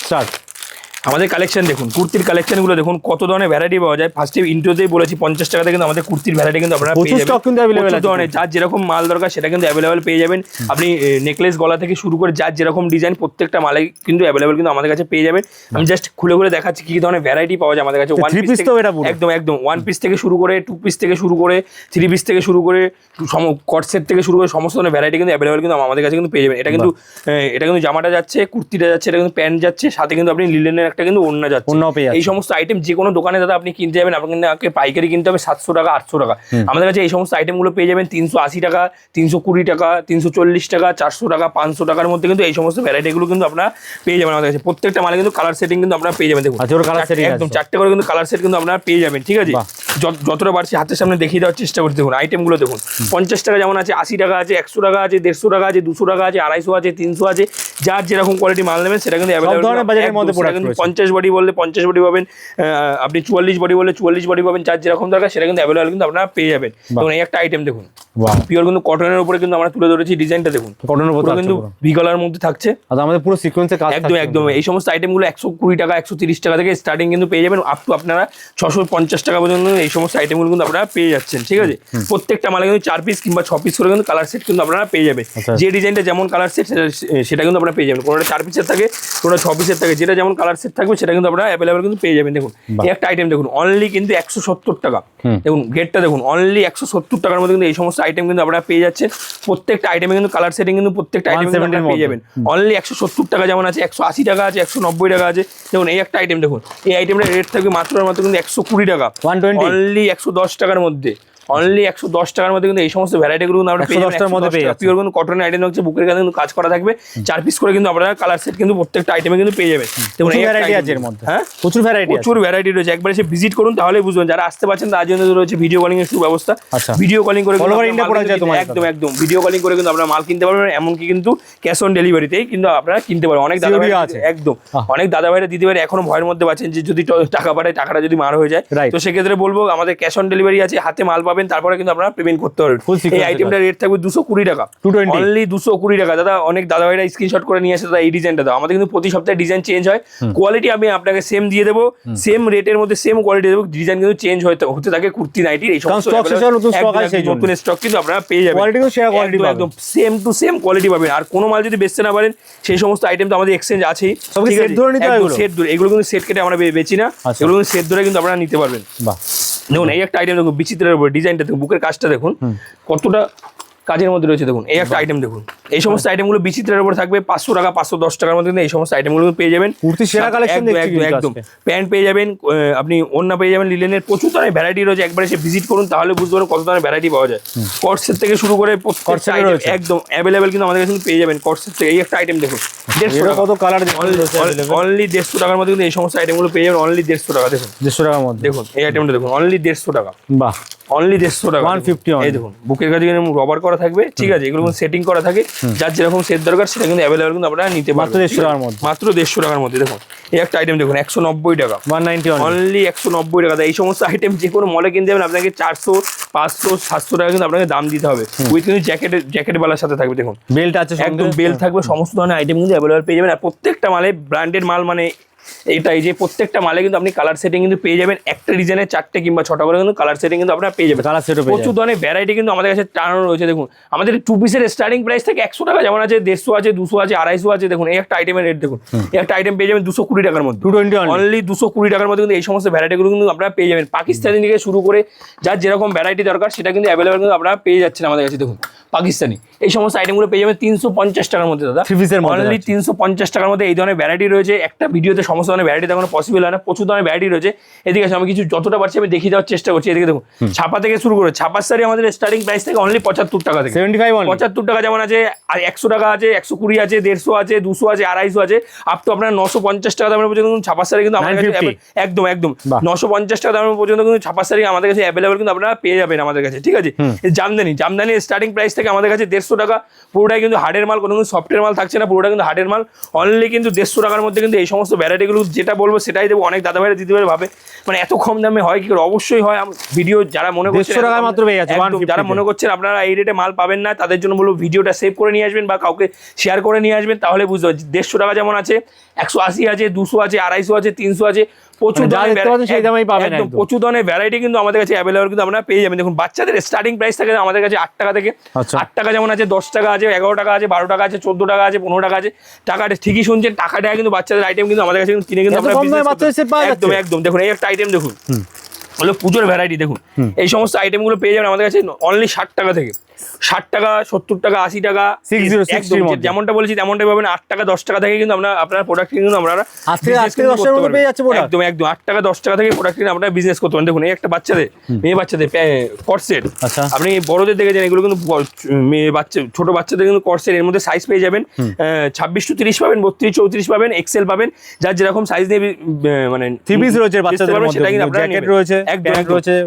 Start. আমাদের collection দেখুন, কুর্তির কালেকশনগুলো দেখুন কত ধরনের ভ্যারাইটি পাওয়া যায়। ফার্স্টে ইন্ট্রোতেই বলেছি 50 টাকাতে কিন্তু আমাদের কুর্তির ভ্যারাইটি কিন্তু আপনারা পেয়ে যাবেন। স্টক কিন্তু अवेलेबल আছে, ধরনের যার যেরকম মাল দরকার সেটা কিন্তু অ্যাভেলেবেল পেয়ে যাবেন। আপনি নেকলেস গলা থেকে শুরু করে যার যেরকম ডিজাইন প্রত্যেকটা মালে কিন্তু অ্যাভেলেবেল কিন্তু আমাদের কাছে পেয়ে যাবেন। আমি জাস্ট খুলে খুলে দেখাচ্ছি কি ধরনের ভ্যারাইটি পাওয়া যায় আমাদের কাছে। ওয়ান পিস তো এটা একদম একদম ওয়ান পিস থেকে শুরু করে 2 পিস থেকে শুরু করে 3 পিস থেকে শুরু করে কট সেট থেকে শুরু করে সমস্ত ধরনের ভ্যারাইটি কিন্তু অ্যাভেলেবেল কিন্তু আমাদের কাছে কিন্তু পেয়ে যাবেন। এটা কিন্তু জামাটা যাচ্ছে, কুর্তিটা যাচ্ছে, এটা কিন্তু প্যান্ট যাচ্ছে, সাথে কিন্তু আপনি লিলেনের একটা কিন্তু ওড়না যাচ্ছে। এই সমস্ত আইটেম যে কোনো দোকানে দাদা আপনি কিনতে যাবেন, আপনাকে পাইকারি কিনতে হবে 700 টাকা 800 টাকা। আমাদের কাছে এই সমস্ত আইটেমগুলো পেয়ে যাবেন 380 টাকা, 320 টাকা, 340 টাকা, 400 টাকা, 500 টাকার মধ্যে কিন্তু এই সমস্ত ভ্যারাইটিগুলো কিন্তু আপনারা পেয়ে যাবেন আমাদের কাছে। প্রত্যেকটা মালে কিন্তু কালার সেটিং কিন্তু আপনারা পেয়ে যাবেন। দেখুন একদম 4টে করে কিন্তু কালার সেট কিন্তু আপনারা পেয়ে যাবেন। ঠিক আছে, যতটা পারছি হাতের সামনে দেখিয়ে দেওয়ার চেষ্টা করছি। দেখুন আইটেমগুলো দেখুন, 50 টাকা যেমন আছে, 80 টাকা আছে, 100 টাকা আছে, 150 টাকা আছে, 200 টাকা আছে, 250 আছে, 300 আছে। যার যেরকম কোয়ালিটি মাল নেবেন সেটা কিন্তু অ্যাভেলেবল। 50 বডি বললে 50 বডি পাবেন, আপনি 44 বডি বললে 44 বডি পাবেন। যার যেরকম দরকার সেটা কিন্তু অ্যাভেলেবল কিন্তু আপনারা পেয়ে যাবেন। দেখুন এই একটা আইটেম দেখুন, পিওর কিন্তু কটনের উপরে কিন্তু আমরা তুলে ধরেছি। ডিজাইনটা দেখুন, কটনের উপরে কিন্তু ভি গলার মধ্যে থাকছে। আর আমাদের পুরো সিকোয়েন্সে কাজ একদম একদম। এই সমস্ত আইটেমগুলো 120 টাকা 130 টাকা থেকে স্টার্টিং কিন্তু পেয়ে যাবেন, আপ টু আপনারা 650 টাকা পর্যন্ত এই সমস্ত আইটেমগুলো কিন্তু আপনারা পেয়ে যাচ্ছেন। ঠিক আছে, প্রত্যেকটা মালে কিন্তু 4 পিস কিংবা 6 পিস করে কিন্তু কালার সেট কিন্তু আপনারা পেয়ে যাবেন। যে ডিজাইনটা যেমন কালার সেট সেটা কিন্তু আপনারা পেয়ে যাবেন। কোনোটা 4 পিসের থাকে, কোনোটা 6 পিসের থাকে, যেটা যেমন কালার সেট থাকবে সেটা কিন্তু আপনারা অ্যাভেলেবল কিন্তু পেয়ে যাবেন। দেখুন এই একটা আইটেম দেখুন, অনলি কিন্তু 170 টাকা। দেখুন গেটটা দেখুন, অনলি 170 টাকার মধ্যে কিন্তু এই সমস্ত আইটেম কিন্তু আপনারা পেয়ে যাচ্ছেন। প্রত্যেকটা আইটেমে কিন্তু কালার সেটিং কিন্তু প্রত্যেকটা আইটেম পেয়ে যাবেন। অনলি 170 টাকা যেমন আছে, 180 টাকা আছে, 190 টাকা আছে। দেখুন এই একটা আইটেম দেখুন, এই আইটেমটা রেট থাকবে মাত্র কিন্তু 120 টাকা, অনলি 110 টাকার মধ্যে। অনলি 110 টাকার মধ্যে কিন্তু এই সমস্ত ভ্যারাইটিগুলো আমরা পেয়ে যাবেন। পিওর কিন্তু কটনের আইটেম হচ্ছে, বুকের কাছে কিন্তু কাজ করা থাকবে। 4 পিস করে কিন্তু আপনারা কালার সেট কিন্তু প্রত্যেকটা আইটেমে কিন্তু পেয়ে যাবেন। দেখুন এই ভ্যারাইটি আছে এর মধ্যে, হ্যাঁ প্রচুর ভ্যারাইটি রয়েছে। একবার এসে ভিজিট করুন তাহলে বুঝবেন। যারা আসতে পারছেন তার জন্য রয়েছে ভিডিও কলিং এর সুব্যবস্থা। ভিডিও কলিং করে একদম একদম ভিডিও কলিং করে কিন্তু আপনারা মাল কিনতে পারবেন। এমনকি কিন্তু ক্যাশ অন ডেলিভারিতেই কিন্তু আপনারা কিনতে পারবেন। অনেক দাদা ভাই আছে, একদম অনেক দাদা ভাইরা দিতে পারে এখনো ভয়ের মধ্যে পাচ্ছেন যে যদি টাকা পাঠায় টাকাটা যদি মার হয়ে যায়, তো সেক্ষেত্রে বলবো আমাদের ক্যাশ অন ডেলিভারি আছে, হাতে মাল পাবেন, তারপরে কিন্তু আপনারা পেমেন্ট করতে পারবেন। এই আইটেমটার রেট থাকবে 220 টাকা, অনলি 220 টাকা। দাদা অনেক দাদা ভাইরা স্ক্রিনশট করে নিয়ে আসে, দাদা এই ডিজাইনটা দাও। আমাদের কিন্তু প্রতি সপ্তাহে ডিজাইন চেঞ্জ হয়, কোয়ালিটি আমি আপনাকে সেম দিয়ে দেবো, সেম রেটের মধ্যে সেম কোয়ালিটি দেবো, ডিজাইন কিন্তু চেঞ্জ হতে থাকে কুর্তি নাইটির। এই সমস্ত নতুন স্টক কিন্তু আপনারা পেয়ে যাবেন, একদম সেম টু সেম কোয়ালিটি পাবেন। আর কোনো মাল যদি বেচতে না পারেন সেই সমস্ত আইটেম তো আমাদের এক্সচেঞ্জ আছেই। সেট ধরে এগুলো কিন্তু সেট কেটে আমরা বেচি না, এগুলো কিন্তু সেট ধরে কিন্তু আপনারা নিতে পারবেন। দেখুন এই একটা আইটেম দেখুন, বিচিত্রের উপর ডিজাইনটা দেখুন, বুকের কাজটা দেখুন কতটা কাজের মধ্যে রয়েছে। দেখুন এই একটা আইটেম দেখুন, এই সমস্ত আইটেমগুলো বিচিত্রের উপর থাকবে 500 টাকা 510 টাকার মধ্যে এই সমস্ত আইটেমগুলো পেয়ে যাবেন। একদম প্যান্ট পেয়ে যাবেন, আপনি ওড়না পেয়ে যাবেন লিলেনের। প্রচুর ধরনের ভ্যারাইটি রয়েছে, একবার এসে ভিজিট করুন তাহলে বুঝতে পারবেন কত ধরনের ভ্যারাইটি পাওয়া যায়। কটসেট থেকে শুরু করে একদম অ্যাভেলেবেল কিন্তু আমাদের কাছে পেয়ে যাবেন। কটসেট থেকে এই একটা আইটেম দেখুন, 150 টাকা, কত কালার, অনলি 150 টাকার মধ্যে কিন্তু এই সমস্ত আইটেমগুলো পেয়ে যাবেন। অনলি 150 টাকা, দেখুন 150 টাকার মধ্যে। দেখুন এই আইটেমটা দেখুন, অনলি 150 টাকা, বাহ অনলি 150 টাকা 150। এই দেখুন বুকের কাছে কিন্তু রবার করা থাকবে। ঠিক আছে, এগুলো সেটিং করা থাকে, যার যেরকম সেট দরকার সেটা কিন্তু অ্যাভেলেবল কিন্তু আপনারা নিতে পারবেন মাত্র 150 টাকার মধ্যে, মাত্র 150 টাকার মধ্যে। দেখুন এই একটা আইটেম দেখুন, 190 টাকা, 190, অনলি 190 টাকা। এই সমস্ত আইটেম যে কোনো মলে কিনতে যাবেন আপনাকে 400 500 700 টাকা কিন্তু আপনাকে দাম দিতে হবে। উইথ কিন্তু জ্যাকেট বালার সাথে থাকবে। দেখুন বেল্ট আছে, একদম বেল্ট থাকবে, সমস্ত ধরনের আইটেম কিন্তু অ্যাভেলেবল পেয়ে যাবেন। আর প্রত্যেকটা মালে ব্র্যান্ডেড মাল, মানে এটাই যে প্রত্যেকটা মালে কিন্তু আপনি কালার সেটিং কিন্তু পেয়ে যাবেন। একটা ডিজাইনের 4টে কিংবা 6টা করে কিন্তু কালার সেটিং কিন্তু আপনারা পেয়ে যাবেন। প্রচুর ধরনের ভ্যারাইটি কিন্তু আমাদের কাছে টানানো রয়েছে। দেখুন আমাদের 2 পিসের স্টার্টিং প্রাইস থেকে 100 টাকা যেমন আছে, 150 আছে, 200 আছে, 250 আছে। দেখুন এই একটা আইটেমের রেট দেখুন, এই একটা আইটেম পেয়ে যাবেন 220 টাকার মধ্যে, অনলি 220 টাকার মধ্যে কিন্তু এই সমস্ত ভ্যারাইটিগুলো কিন্তু আপনারা পেয়ে যাবেন। পাকিস্তানি থেকে শুরু করে যার যেরকম ভ্যারাইটি দরকার সেটা কিন্তু অ্যাভেলেবল কিন্তু আপনারা পেয়ে যাচ্ছেন আমাদের কাছে। দেখুন পাকিস্তানি এই সমস্ত আইটেমগুলো পেয়ে যাবেন 350 টাকার মধ্যে। দাদা অনলি 350 টাকার মধ্যে এই ধরনের ভ্যারাইটি রয়েছে। একটা ভিডিওতে সমস্ত ধরনের ভ্যারাইটি দেখানো পসিবল হয় না, প্রচুর ধরনের ভ্যারাইটি রয়েছে। এদিকে আমি কিছু যতটা পারছি আমি দেখিয়ে দেওয়ার চেষ্টা করছি। এদিকে দেখুন ছাপা থেকে শুরু করে, ছাপার শাড়ি আমাদের স্টার্টিং প্রাইস থেকে অনলি 75 টাকা থেকে 75 টাকা যেমন আছে, আর 100 টাকা আছে, 120 আছে, 150 আছে, 200 আছে, 250 আছে, আপ টু আপনার 950 টাকা দামের পর্যন্ত ছাপার শাড়ি কিন্তু আমাদের কাছে একদম 950 টাকা দামের পর্যন্ত কিন্তু ছাপার শাড়ি আমাদের কাছে অ্যাভেলেবল কিন্তু আপনারা পেয়ে যাবেন আমাদের কাছে। ঠিক আছে, জামদানি স্টার্টিং প্রাইস থেকে আমাদের কাছে 150 টাকা, পুরোটাই কিন্তু হার্ডের মাল, কোনো কিন্তু সফটওয়্যার মাল থাকছে না, পুরোটা কিন্তু হার্ডের মাল। অনলি কিন্তু 150 টাকার মধ্যে কিন্তু এই সমস্ত ভ্যারাইটিগুলো যেটা বলবো সেটাই দেবো। অনেক দাদা ভাইরা দিতে পারে ভাবে মানে এত কম দামে হয় কি করে, অবশ্যই হয়। ভিডিও যারা মনে করছেন 150 টাকায় মাত্র পেয়ে যাচ্ছে, একদম, 150 যারা মনে করছেন আপনারা এই রেটে মাল পাবেন না, তাদের জন্য বলবো ভিডিওটা সেভ করে নিয়ে আসবেন বা কাউকে শেয়ার করে নিয়ে আসবেন, তাহলে বুঝতে পারছি। 150 টাকা যেমন আছে, 180 আছে, 200 আছে, 250 আছে, 300 আছে, প্রচুর প্রচুর ধরনের ভ্যারাইটি কিন্তু আমাদের কাছে অ্যাভেলেবল কিন্তু আপনারা পেয়ে যাবেন। দেখুন বাচ্চাদের স্টার্টিং প্রাইস থাকে আমাদের কাছে 8 টাকা থেকে। 8 টাকা যেমন আছে, 10 টাকা আছে, 11 টাকা আছে, 12 টাকা আছে, 14 টাকা আছে, 15 টাকা আছে। টাকাটা ঠিকই শুনছেন, টাকাটা কিন্তু বাচ্চাদের আইটেম কিন্তু আমাদের কাছে কিনে কিন্তু আমরা একদম একদম। দেখুন এই একটা আইটেম দেখুন, হলো পুজোর ভ্যারাইটি। দেখুন এই সমস্ত আইটেমগুলো পেয়ে যাবেন আমাদের কাছে অনলি 60 টাকা থেকে। 60 টাকা, 70 টাকা, 80 টাকা, যেমনটা বলেছি তেমনটাই পাবেন। 8 টাকা 10 টাকা থেকে কিন্তু আপনার প্রোডাক্ট কিন্তু আপনারা একদম একদম 8 টাকা 10 টাকা থেকে প্রোডাক্ট কিনে আপনারা বিজনেস করতে পারেন। দেখুন এই একটা বাচ্চাদের, মেয়ে বাচ্চাদের কর্সেট, আপনি বড়দের দেখে যান, এগুলো কিন্তু মেয়ে বাচ্চা ছোট বাচ্চাদের কিন্তু কর্সেট। এর মধ্যে সাইজ পেয়ে যাবেন 26 to 30 পাবেন, 32 34 পাবেন, এক্সেল পাবেন, যার যেরকম সাইজ নিয়ে মানে সেটা কিন্তু আপনারা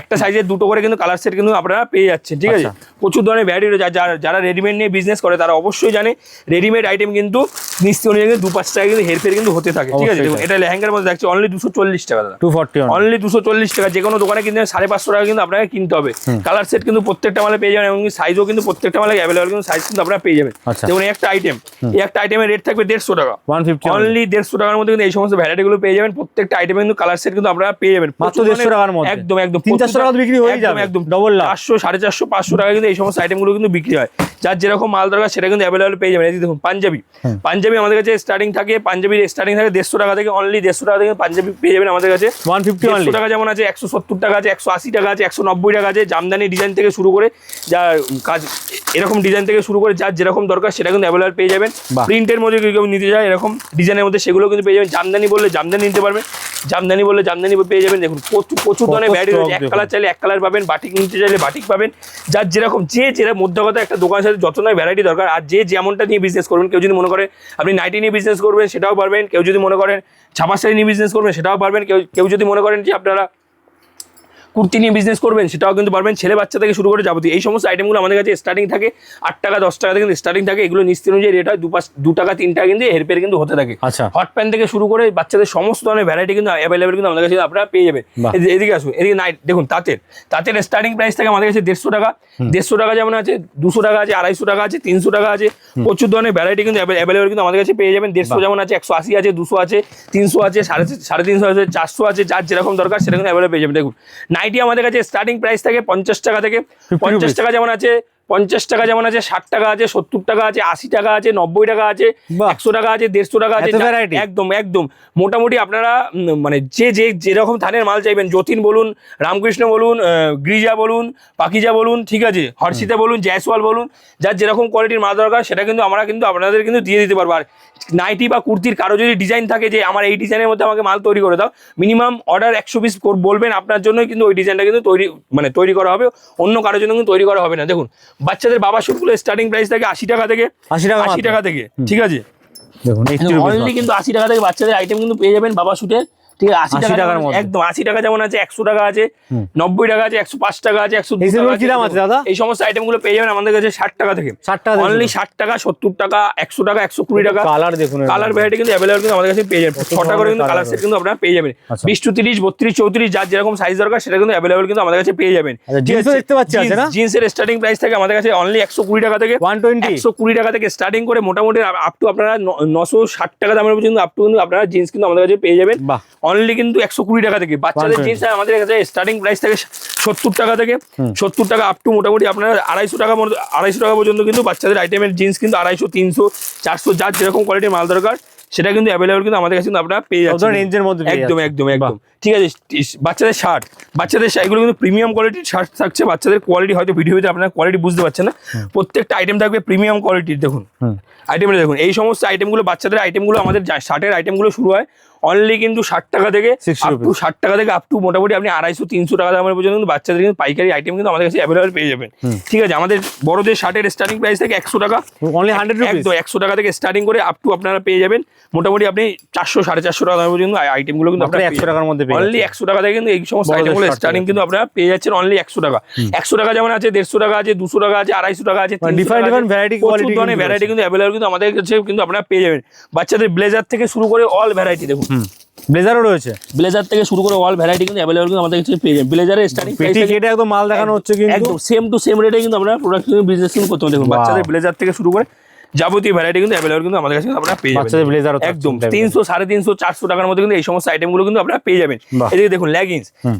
একটা সাইজের দুটো করে কিন্তু কালার সেট কিন্তু আপনারা পেয়ে যাচ্ছেন। ঠিক আছে, প্রচুর ধরনের ভ্যারাইটি রয়েছে। যারা রেডিমেড নিয়ে বিজনেস করে তারা অবশ্যই জানে রেডিমেড আইটেম কিন্তু নিশ্চিত অনুযায়ী 2-5 টাকা কিন্তু হেরফের কিন্তু হতে থাকে। ঠিক আছে, এটা লেহেঙ্গার মধ্যে দেখছি অনলি 240 টাকা দাদা, 240 অনলি 240 টাকা। যে কোনো দোকানে কিন্তু 550 টাকা কিন্তু আপনাকে কিনতে হবে। কালার সেট কিন্তু প্রত্যেকটা মালে পেয়ে যাবেন, এবং সাইজও কিন্তু প্রত্যেকটা মালে অ্যাভেলেবল কিন্তু সাইজ কিন্তু আপনারা পেয়ে যাবেন। যেমন একটা আইটেম, এই একটা আইটেমের রেট থাকবে 150 টাকা, 150 অনলি 150 টাকার মধ্যে কিন্তু এই সমস্ত ভ্যারাইটি গুলো পেয়ে যাবেন। প্রত্যেকটা আইটেমে কিন্তু কালার সেট কিন্তু আপনারা পেয়ে যাবেন মাত্র 150 টাকার মধ্যে। একদম একদম 300 টাকা বিক্রি হয়ে যাবে, একদম ডবল 400 450 500 টাকা কিন্তু এই সমস্ত আইটেমগুলো কিন্তু বিক্রি হয়। যার যেরকম মাল দরকার সেটা কিন্তু অ্যাভেলেবল পেয়ে যাবেন। এই দেখুন পাঞ্জাবি আমাদের কাছে স্টার্টিং থাকে, পাঞ্জাবির স্টার্টিং থাকে 150 টাকা থেকে, অনলি 150 টাকা থেকে পাঞ্জাবি পেয়ে যাবেন আমাদের কাছে। 150 টাকা যেমন আছে, 170 টাকা আছে, 180 টাকা আছে, 190 টাকা আছে। জামদানি ডিজাইন থেকে শুরু করে যা কাজ, এরকম ডিজাইন থেকে শুরু করে যার যেরকম দরকার সেটা কিন্তু অ্যাভেলেবল পেয়ে যাবেন। প্রিন্টের মধ্যে কেউ নিতে যায় এরকম ডিজাইনের মধ্যে, সেগুলো কিন্তু পেয়ে যাবেন। জামদানি বললে জামদানি নিতে পারবেন, জামদানি বললে জামদানি পেয়ে যাবেন। দেখুন প্রচুর ধরনের ভ্যারাইটি রয়েছে। এক কালার চাইলে এক কালার পাবেন, বাটিক নিতে চাইলে বাটিক পাবেন। যার যেরকম যেটা মধ্য কথা, একটা দোকানের সাথে যত নয় ভ্যারাইটি দরকার, আর যেমনটা নিয়ে বিজনেস করবেন। কেউ যদি মনে করে আপনি নাইটি নিয়ে বিজনেস করবেন সেটাও পারবেন, কেউ যদি মনে করেন ছাপা শাড়ি নিয়ে বিজনেস করবেন সেটাও পারবেন, কেউ যদি মনে করেন যে আপনারা কুর্তি নিয়ে বিজনেস করবেন সেটাও কিন্তু পারবেন। ছেলে বাচ্চা থেকে শুরু করে যাবতীয় এই সমস্ত আইটেমগুলো আমাদের কাছে স্টার্টিং থাকে 8 টাকা 10 টাকা থেকে স্টার্টিং থাকে। এগুলো নিশ্চিত অনুযায়ী রেট হয় 2 টাকা 3 টাকা কিন্তু হেরফের কিন্তু হতে থাকে। হট প্যান্ট থেকে শুরু করে বাচ্চাদের সমস্ত ধরনের ভ্যারাইটি কিন্তু অ্যাভেলেবেল কিন্তু আমাদের কাছে আপনারা পেয়ে যাবেন। এদিকে আসুন, এদিকে নাইট দেখুন, তাঁতের স্টার্টিং প্রাইস থাকে আমাদের কাছে 150 টাকা। 150 টাকা যেমন আছে, 200 টাকা আছে, 250 টাকা আছে, 300 টাকা আছে। প্রচুর ধরনের ভ্যারাইটি কিন্তু অ্যাভেলেবেল কিন্তু আমাদের কাছে পেয়ে যাবেন। 150 যেমন আছে, 180 আছে, 200 আছে, 300 আছে, 350 আছে, 400 আছে, যার যেরকম দরকার সেটা কিন্তু অ্যাভেলেবেল পেয়ে যাবেন। দেখুন নাইটি আমাদের কাছে স্টার্টিং প্রাইস থাকে 50 টাকা থেকে। 50 টাকা যেমন আছে, 50 টাকা যেমন আছে, 60 টাকা আছে, 70 টাকা আছে, 80 টাকা আছে, 90 টাকা আছে, 100 টাকা আছে, 150 টাকা আছে। একদম একদম মোটামুটি আপনারা মানে যেরকম ধানের মাল চাইবেন, যতীন বলুন, রামকৃষ্ণ বলুন, গ্রিজা বলুন, পাকিজা বলুন, ঠিক আছে, হর্ষিতা বলুন, জয়সওয়াল বলুন, যার যেরকম কোয়ালিটির মাল দরকার সেটা কিন্তু আমরা কিন্তু আপনাদের কিন্তু দিয়ে দিতে পারবো। আর নাইটি বা কুর্তির কারো যদি ডিজাইন থাকে যে আমার এই ডিজাইনের মধ্যে আমাকে মাল তৈরি করে দাও, মিনিমাম অর্ডার 100 পিস বলবেন, আপনার জন্যই কিন্তু ওই ডিজাইনটা কিন্তু তৈরি করা হবে, অন্য কারোর জন্য কিন্তু তৈরি করা হবে না। দেখুন বাচ্চাদের বাবা শুটগুলো স্টার্টিং প্রাইস থাকে 80 টাকা থেকে, 80 টাকা থেকে। ঠিক আছে, দেখুন অনলি কিন্তু 80 টাকা থেকে বাচ্চাদের আইটেম কিন্তু পেয়ে যাবেন বাবা শুটের। ঠিক আছে, 80 টাকার মধ্যে একদম 80 টাকা যেমন আছে, 100 টাকা আছে, 90 টাকা আছে, 105 টাকা আছে, 102 টাকা আছে দাদা। এই সমস্ত আইটেমগুলো পেয়ে যাবেন আমাদের কাছে 60 টাকা থেকে। অনলি 60 টাকা, 70 টাকা, 100 টাকা, 120 টাকা। কালার দেখুন, কালার ভ্যারাইটি কিন্তু অ্যাভেলেবল কিন্তু আমাদের কাছে পেয়ে যাবেন। 6টা করে কিন্তু কালার সেট কিন্তু আপনারা পেয়ে যাবেন। 20 to 30, 32, 34 যার যেরকম সাইজ দরকার সেটা কিন্তু অ্যাভেলেবল কিন্তু আমাদের কাছে পেয়ে যাবেন। দেখতে পাচ্ছি আছে না, জিন্সের স্টার্টিং প্রাইস থাকে আমাদের কাছে অনলি 120 টাকা থেকে, 120 টাকা থেকে স্টার্টিং করে মোটামুটি আপ টু আপনারা 960 টাকা দামের পর্যন্ত আপ টু কিন্তু আপনারা জিন্স কিন্তু আমাদের কাছে পেয়ে যাবেন। অনলি কিন্তু 120 টাকা থেকে। বাচ্চাদের জিন্স আমাদের কাছে স্টার্টিং প্রাইস থাকে 70 টাকা থেকে, 70 টাকা আপ টু মোটামুটি আপনারা 250 টাকা পর্যন্ত কিন্তু বাচ্চাদের আইটেমের জিন্স কিন্তু 250, 300, 400 যার যেরকম কোয়ালিটির মাল দরকার সেটা কিন্তু অ্যাভেলেবল কিন্তু আমাদের কাছে কিন্তু আপনারা পেয়ে যাচ্ছেন রেঞ্জের মধ্যে। একদম একদম একদম ঠিক আছে। বাচ্চাদের শার্ট, এগুলো কিন্তু প্রিমিয়াম কোয়ালিটির শার্ট থাকছে। বাচ্চাদের কোয়ালিটি হয়তো ভিডিওতে আপনারা কোয়ালিটি বুঝতে পারছেন না, প্রত্যেকটা আইটেম থাকবে প্রিমিয়াম কোয়ালিটির। দেখুন আইটেমটা দেখুন, এই সমস্ত আইটেমগুলো বাচ্চাদের আইটেমগুলো আমাদের শার্টের আইটেমগুলো শুরু হয় অনলি কিন্তু 60 টাকা থেকে 60 আপ টু 60 টাকা থেকে আপ টু মোটামুটি আপনি 250-300 টাকা দামের পর্যন্ত কিন্তু বাচ্চাদের কিন্তু পাইকারি আইটেম কিন্তু আমাদের কাছে অ্যাভেলেবল পেয়ে যাবেন। ঠিক আছে, আমাদের বড়দের শার্টের স্টার্টিং প্রাইস থেকে 100 টাকা, অনলি 100 রুপিস। একদম 100 টাকা থেকে স্টার্টিং করে আপ টু আপনারা পেয়ে যাবেন মোটামুটি আপনি 400-450 টাকা দামের পর্যন্ত আইটেমগুলো কিন্তু মাত্র 100 টাকার মধ্যে পেয়ে অনলি 100 টাকা থেকে কিন্তু এই সমস্ত বড়দের আইটেমগুলো short স্টার্টিং কিন্তু আপনারা পেয়ে যাচ্ছেন অনলি 100 টাকা। 100 টাকা যেমন আছে, 150 টাকা আছে, 200 টাকা আছে, 250 টাকা আছে, 300 different টাকা আছে, variety, প্রচুর quality ধরনের কিন্তু ভ্যারাইটি কিন্তু অ্যাভেলেবল কিন্তু আমাদের কাছে কিন্তু আপনারা পেয়ে যাবেন। বাচ্চাদের ব্লেজার থেকে শুরু করে অল ভ্যারাইটি দেখুন, ব্লেজারও রয়েছে, ব্লেজার থেকে শুরু করে অল ভ্যারাইটি কিন্তু অ্যাভেলেবল কিন্তু আমাদের কাছে পেয়ে যাবেন। ব্লেজারের স্টার্টিং প্রাইস পেটি কেটে একদম মাল দেখানো হচ্ছে কিন্তু একদম সেম টু সেম রেটে কিন্তু আমরা প্রোডাক্ট বিজনেস কিন্তু করতে দেখুন। Wow. বাচ্চাদের ব্লেজার থেকে শুরু করে যাবতীয় ভ্যারাইটি কিন্তু অ্যাভেলেবল কিন্তু আমাদের কাছে কিন্তু আপনারা পেয়ে বাচ্চাদের যাবেন ব্লেজারও একদম 300, 350, 400 টাকার মধ্যে কিন্তু এই সমস্ত আইটেমগুলো কিন্তু আপনারা পেয়ে যাবেন। বাহ। এদিকে দেখুন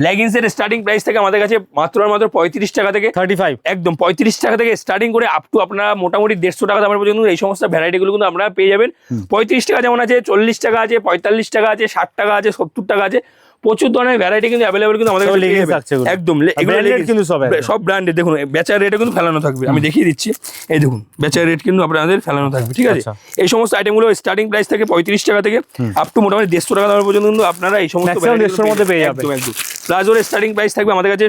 লেগিংস এর স্টার্টিং প্রাইস থেকে আমাদের কাছে মাত্র 35 টাকা থেকে 35 একদম 35 টাকা থেকে স্টার্টিং করে আপ টু আপনারা মোটামুটি 150 টাকা দামের পর্যন্ত এই সমস্ত ভ্যারাইটিগুলো কিন্তু আপনারা পেয়ে যাবেন। 35 টাকা যেমন আছে, 40 টাকা আছে, 45 টাকা আছে, 60 টাকা আছে, 70 টাকা আছে, প্রচুর ধরনের ভ্যারাইটি কিন্তু অ্যাভেলেবল কিন্তু আমাদের সব কাছে পেয়ে leggings যাবেন। থাকছে এগুলো। একদম আর branded কিন্তু সব একদম। সব ব্র্যান্ডেড দেখুন, বেচার রেটে কিন্তু ফেলানো থাকবে, আমি দেখিয়ে দিচ্ছি। এই দেখুন বেচার রেট কিন্তু আপনাদের ফেলানো থাকবে, ঠিক আছে। আচ্ছা। এই সমস্ত আইটেমগুলো স্টার্টিং প্রাইস থেকে 35 টাকা থেকে আপ টু মোটামুটি 150 টাকা দামের পর্যন্ত কিন্তু আপনারা এই সমস্ত Maximum 150 মধ্যে পেয়ে যাবেন। একদম একদম। প্লাজোর স্টার্টিং প্রাইস থাকবে আমাদের কাছে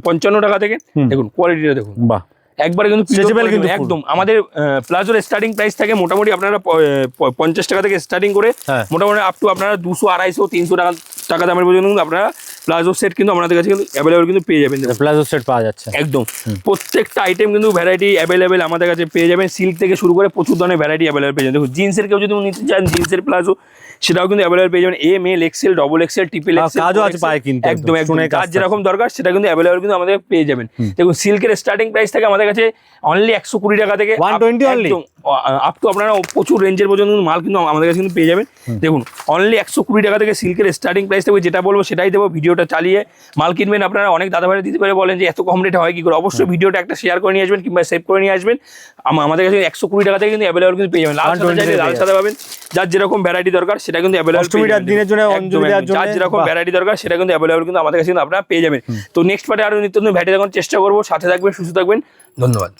55 টাকা থেকে। দেখুন কোয়ালিটিটা দেখুন, বাহ একবারে কিন্তু Stretchable কিন্তু full। একদম। আমাদের প্লাজোর স্টার্টিং প্রাইস থাকে মোটামুটি আপনারা 50 টাকা থেকে স্টার্টিং করে হ্যাঁ। মোটামুটি আপ টু আপনারা 200, 250, 300 টাকা দামের পর্যন্ত কিন্তু আপনারা প্লাজো সেট কিন্তু আমাদের কাছে কিন্তু অ্যাভেলেবল কিন্তু পেয়ে যাবেন। প্লাজো সেট পাওয়া যাচ্ছে একদম প্রত্যেকটা আইটেম কিন্তু ভ্যারাইটি অ্যাভেলেবেল আমাদের কাছে পেয়ে যাবেন। সিল্ক থেকে শুরু করে প্রচুর ধরনের ভ্যারাইটি অ্যাভেলেবল পেয়ে যাবেন। দেখুন জিন্সের কেউ যদি নিতে চান জিন্সের প্লাজো সেটাও কিন্তু অ্যাভেলেবল পেয়ে যাবেন। M, L, XL, double XL, triple XL, কাজও আছে পায়ে কিন্তু একদম একদম। শুনে কাজ যেরকম দরকার সেটা কিন্তু অ্যাভেলেবল কিন্তু আমাদের পেয়ে যাবেন। দেখুন সিল্কের স্টার্টিং প্রাইস থাকে আমাদের কাছে অনলি 120 টাকা থেকে 120 only? আপ টু আপনারা প্রচুর রেঞ্জের পর্যন্ত মাল কিন্তু আমাদের কাছে কিন্তু পেয়ে যাবেন। দেখুন অনলি 120 টাকা থেকে সিল্কের স্টার্টিং প্রাইস থাকবে। যেটা বলবো সেটাই দেবো, ভিডিওটা চালিয়ে মাল কিনবেন। আপনারা অনেক দাদাভাইরা দিতে পারে বলেন যে এত কম রেটে হয় কি করে, অবশ্যই ভিডিওটা একটা শেয়ার করে নিয়ে আসবেন কিংবা সেভ করে নিয়ে আসবেন। আমাদের কাছে 120 টাকা থেকে কিন্তু অ্যাভেলেবল কিন্তু পেয়ে যাবেন। লাল সাদা চাইলে লাল সাদা পাবেন, যার যেরকম ভ্যারাইটি দরকার সেটা কিন্তু অ্যাভেলেবল অষ্টমীর দিনের জন্য অঞ্জলি দেওয়ার জন্য যার যেরকম ভ্যারাইটি দরকার সেটা কিন্তু অ্যাভেলেবল কিন্তু আমাদের কাছে কিন্তু আপনারা পেয়ে যাবেন। তো নেক্সট পার্টে আরো নিত্য নতুন ভ্যারাইটি দেখানোর চেষ্টা করবো। সাথে থাকবেন, সুস্থ থাকবেন, ধন্যবাদ।